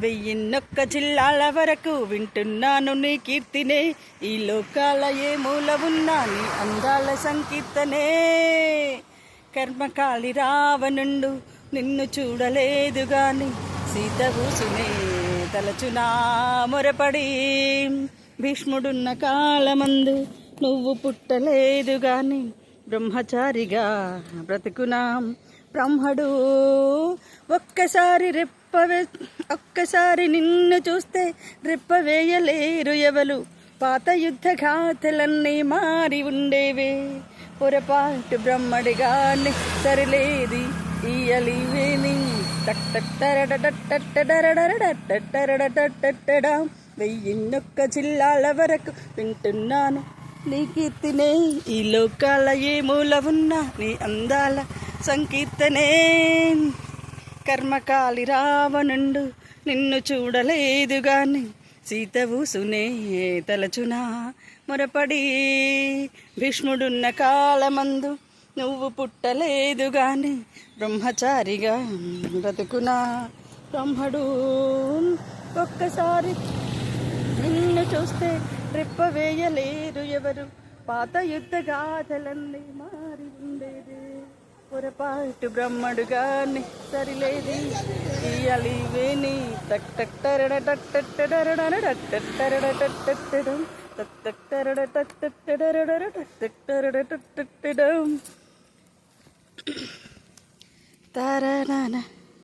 వెయ్యిన్నొక్క జిల్లాల వరకు వింటున్నాను నీ కీర్తినే, ఈ లోకాల ఏ మూల ఉన్నా నీ అందాల సంకీర్తనే. కర్మకాలి రావణుండు నిన్ను చూడలేదు గాని, సీత ఊసునే తలచునా మొరపడి. భీష్ముడున్న కాలమందు నువ్వు పుట్టలేదు గాని, బ్రహ్మచారిగా బ్రతుకునా బ్రహ్మడు. ఒక్కసారి నిన్ను చూస్తే రెప్పవేయలేరు ఎవలు, పాత యుద్ధ గాథలన్నీ మారి ఉండేవే. పొరపాటు బ్రహ్మడిగాని సరిలేది ఇయలివేని. వెయ్యిన్నొక్క జిల్లాల వరకు వింటున్నాను నీ కీర్తినే, ఈ లోకాల ఏ మూల ఉన్నా నీ అందాల సంకీర్తనే. కర్మకాలి రావణుండు నిన్ను చూడలేదు గాని, సీత ఊసునే తలచునా మొరపడి. భీష్ముడున్న కాలమందు నువ్వు పుట్టలేదు గాని, బ్రహ్మచారిగా బ్రతుకునా బ్రహ్మడు. ఒక్కసారి నిన్ను చూస్తే రెప్పవేయలేరు ఎవరు, పాత యుద్ధ గాథలన్నీ మారి ఉండేది. పొరపాటు బ్రహ్మడుగాని సరిలేది ఇయలివేని. తరణ